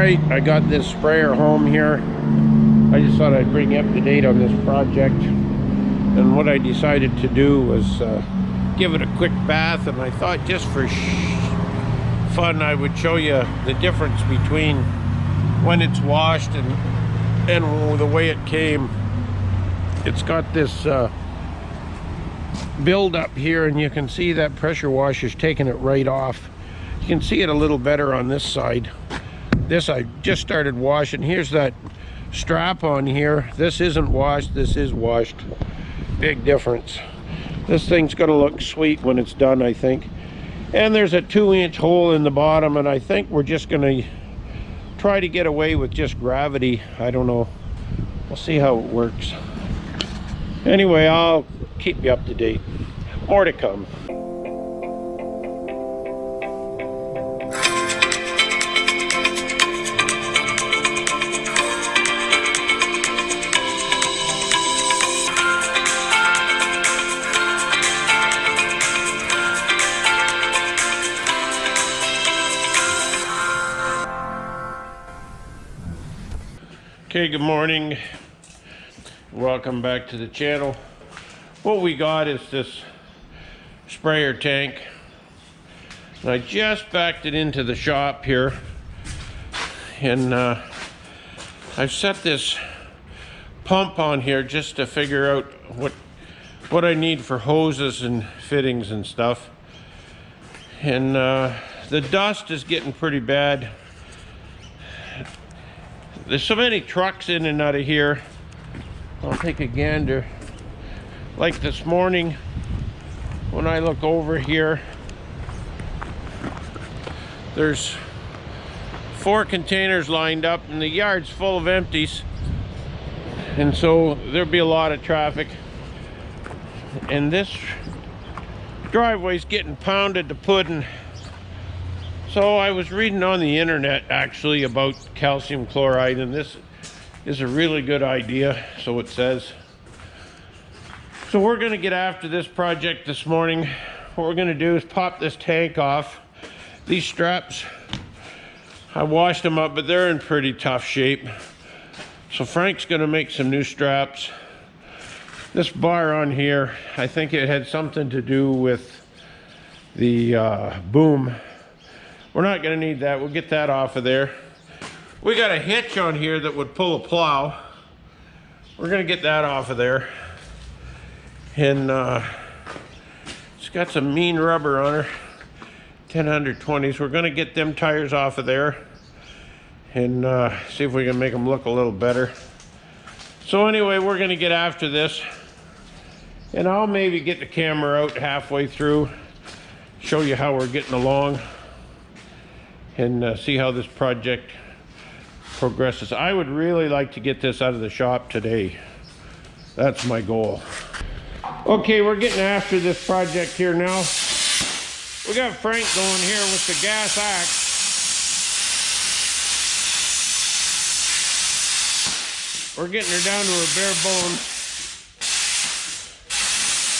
Alright, I got this sprayer home here. I just thought I'd bring you up to date on this project. And what I decided to do was give it a quick bath, and I thought just for fun I would show you the difference between when it's washed and the way it came. It's got this build up here, and you can see that pressure washer's taking it right off. You can see it a little better on this side. This I just started washing. Here's that strap on here. This isn't washed, this is washed. Big difference. This thing's gonna look sweet when it's done, I think. And there's a 2-inch hole in the bottom, and I think we're just gonna try to get away with just gravity. I don't know, we'll see how it works. Anyway, I'll keep you up to date. More to come. Okay, good morning. Welcome back to the channel. What we got is this sprayer tank. And I just backed it into the shop here. And I've set this pump on here just to figure out what I need for hoses and fittings and stuff. And the dust is getting pretty bad. There's so many trucks in and out of here. I'll take a gander. Like this morning, when I look over here, there's 4 containers lined up, and the yard's full of empties. And so there'll be a lot of traffic. And this driveway's getting pounded to pudding. So I was reading on the internet actually about calcium chloride, and this is a really good idea, so it says. So we're gonna get after this project this morning. What we're gonna do is pop this tank off. These straps, I washed them up, but they're in pretty tough shape. So Frank's gonna make some new straps. This bar on here, I think it had something to do with the boom. We're not gonna need that, we'll get that off of there. We got a hitch on here that would pull a plow. We're gonna get that off of there. And it's got some mean rubber on her, 10-120s. We're gonna get them tires off of there and see if we can make them look a little better. So anyway, we're gonna get after this. And I'll maybe get the camera out halfway through, show you how we're getting along, and see how this project progresses. I would really like to get this out of the shop today. That's my goal. Okay, we're getting after this project here now. We got Frank going here with the gas axe. We're getting her down to her bare bones.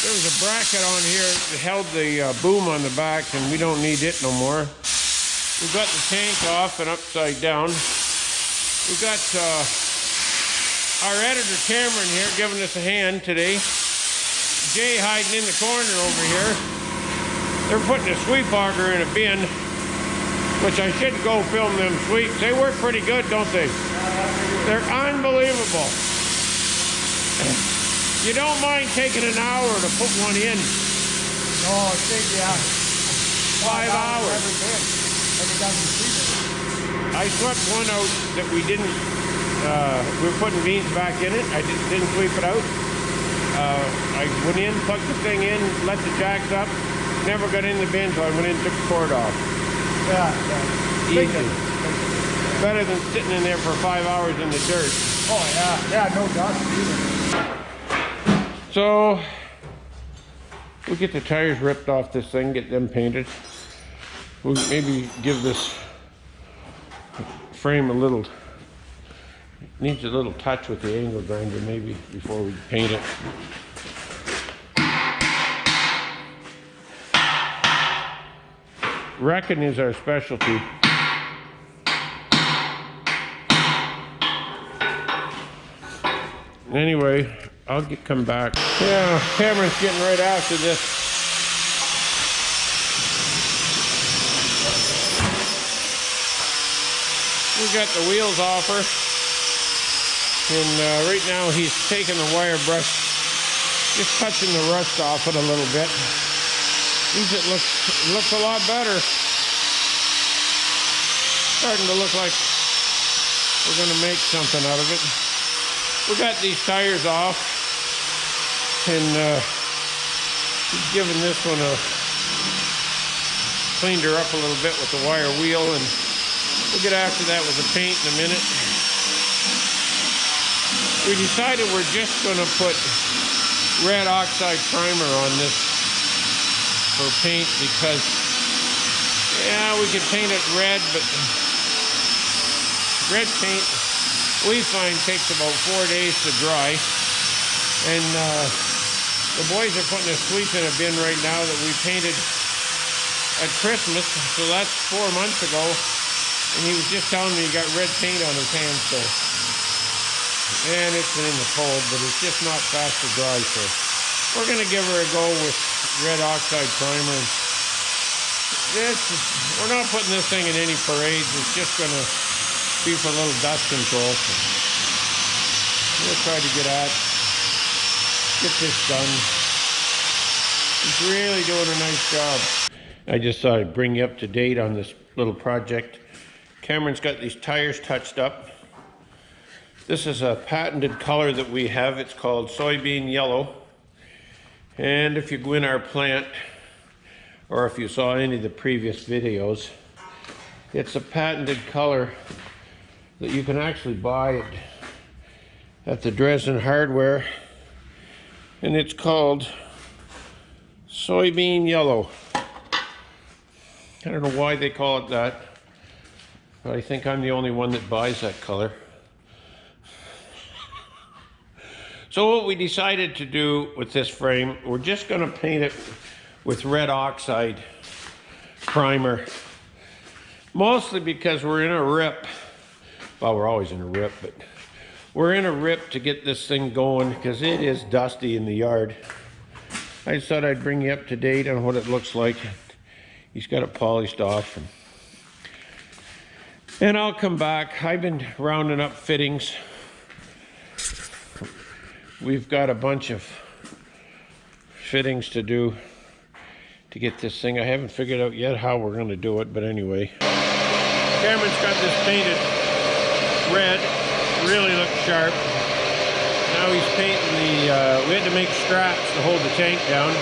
There was a bracket on here that held the boom on the back, and we don't need it no more. We've got the tank off and upside down. We've got our editor Cameron here giving us a hand today. Jay hiding in the corner over here. They're putting a sweep auger in a bin, which I should go film them sweeps. They work pretty good, don't they? They're unbelievable. You don't mind taking an hour to put one in? No, it takes 5 hours. I swept one out that we didn't, we were putting beans back in it. I didn't sweep it out. I went in, plugged the thing in, let the jacks up, never got in the bin, so I went in and took the cord off. Yeah. Easy. Better than sitting in there for 5 hours in the dirt. Oh yeah, yeah, no dust either. So, we'll get the tires ripped off this thing, get them painted. We'll maybe give this frame a little, needs a little touch with the angle grinder maybe before we paint it. Wrecking is our specialty. Anyway, come back. Yeah, Cameron's getting right after this. We got the wheels off her, and right now he's taking the wire brush, just touching the rust off it a little bit. It looks a lot better. Starting to look like we're going to make something out of it. We got these tires off, and giving this one cleaned her up a little bit with the wire wheel, and we'll get after that with the paint in a minute. We decided we're just going to put red oxide primer on this for paint because, yeah, we could paint it red, but red paint we find takes about 4 days to dry, and the boys are putting their sweets in a bin right now that we painted at Christmas, so that's 4 months ago, and he was just telling me he got red paint on his hands, so, and it's in the cold, but it's just not fast to dry, so we're going to give her a go with red oxide primer. We're not putting this thing in any parades, it's just going to be for a little dust control. So we'll try to get this done. He's really doing a nice job. I just thought I'd bring you up to date on this little project. Cameron's got these tires touched up. This is a patented color that we have. It's called soybean yellow. And if you go in our plant, or if you saw any of the previous videos, it's a patented color that you can actually buy at the Dresden Hardware, and it's called soybean yellow. I don't know why they call it that, but I think I'm the only one that buys that color. So what we decided to do with this frame, we're just going to paint it with red oxide primer, mostly because we're in a rip. Well, we're always in a rip, but we're in a rip to get this thing going because it is dusty in the yard. I just thought I'd bring you up to date on what it looks like. He's got it polished off. And I'll come back. I've been rounding up fittings. We've got a bunch of fittings to do to get this thing. I haven't figured out yet how we're going to do it, but anyway. Cameron's got this painted red, really looks sharp. Now he's painting the, we had to make straps to hold the tank down.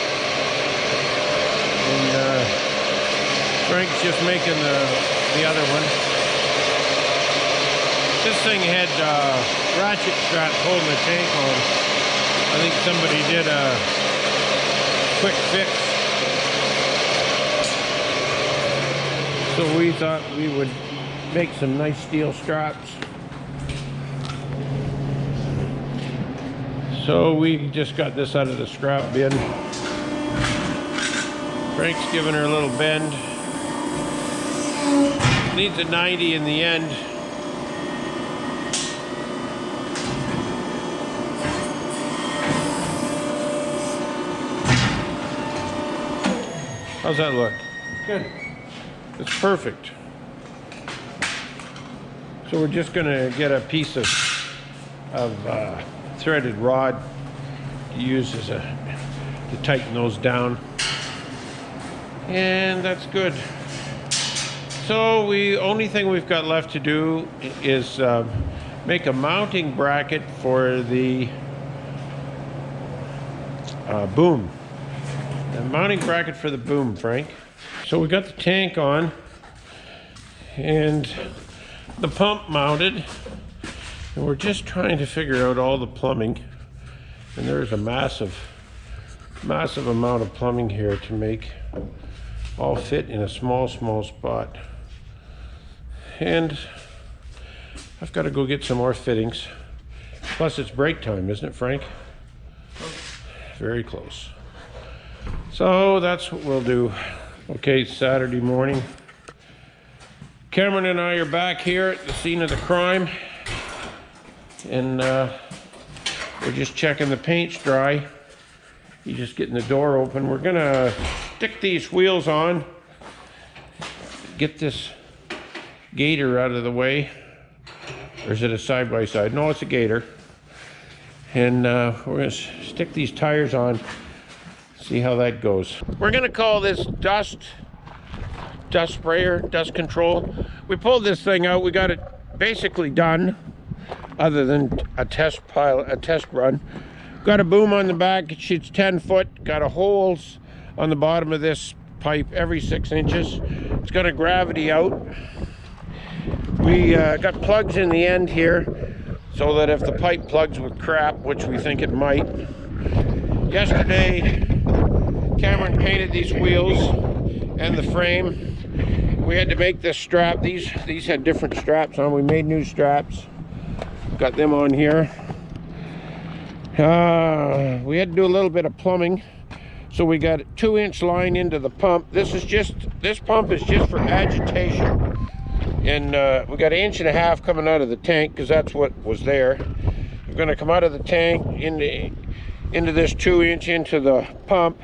And Frank's just making the other one. This thing had ratchet straps holding the tank on. I think somebody did a quick fix. So we thought we would make some nice steel straps. So we just got this out of the scrap bin. Frank's giving her a little bend. Needs a 90 in the end. How's that look? Good. It's perfect. So we're just gonna get a piece of threaded rod to use as to tighten those down, and that's good. So only thing we've got left to do is make a mounting bracket for the boom. A mounting bracket for the boom, Frank. So we got the tank on and the pump mounted, and we're just trying to figure out all the plumbing. And there's a massive amount of plumbing here to make all fit in a small spot. And I've got to go get some more fittings. Plus it's break time, isn't it, Frank? Very close. So that's what we'll do. Okay, Saturday morning. Cameron and I are back here at the scene of the crime. And We're just checking the paint's dry. He's just getting the door open. We're gonna stick these wheels on, get this gator out of the way. Or is it a side-by-side? No, it's a gator. And we're gonna stick these tires on, see how that goes. We're gonna call this dust sprayer, dust control. We pulled this thing out, we got it basically done, other than a test run. Got a boom on the back, it's 10 foot, got a holes on the bottom of this pipe every 6 inches. It's got a gravity out. We got plugs in the end here, so that if the pipe plugs with crap, which we think it might. Yesterday, Cameron painted these wheels and the frame. We had to make this strap. These had different straps on. We made new straps. Got them on here. We had to do a little bit of plumbing. So we got a 2-inch line into the pump. This pump is just for agitation. And we got 1.5 inches coming out of the tank, because that's what was there. We're gonna come out of the tank into this 2-inch into the pump.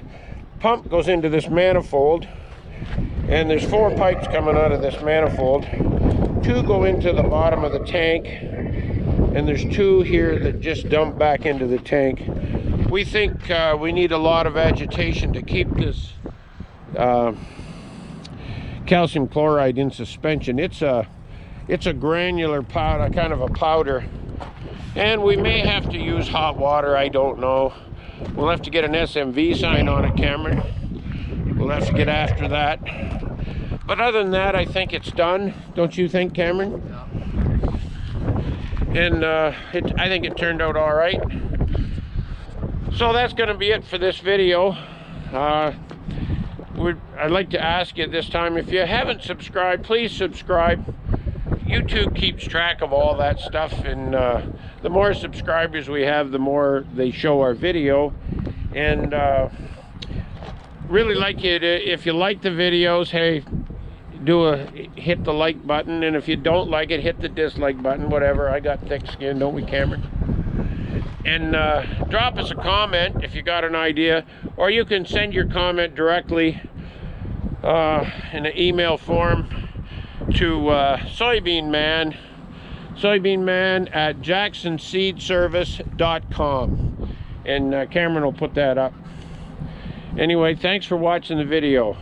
Pump goes into this manifold, and there's 4 pipes coming out of this manifold. 2 go into the bottom of the tank, and there's 2 here that just dump back into the tank. We think we need a lot of agitation to keep this calcium chloride in suspension. It's a granular powder, kind of a powder, and we may have to use hot water. I don't know. We'll have to get an SMV sign on it, Cameron. We'll have to get after that. But other than that, I think it's done. Don't you think, Cameron? Yeah. And I think it turned out all right. So that's going to be it for this video. I'd like to ask you this time, if you haven't subscribed, please subscribe. YouTube keeps track of all that stuff, and the more subscribers we have, the more they show our video. And really like you to, if you like the videos, hey, hit the like button, and if you don't like it, hit the dislike button. Whatever, I got thick skin, don't we, Cameron? And drop us a comment if you got an idea, or you can send your comment directly in an email form to Soybean Man at jacksonseedservice.com, and Cameron will put that up. Anyway, thanks for watching the video.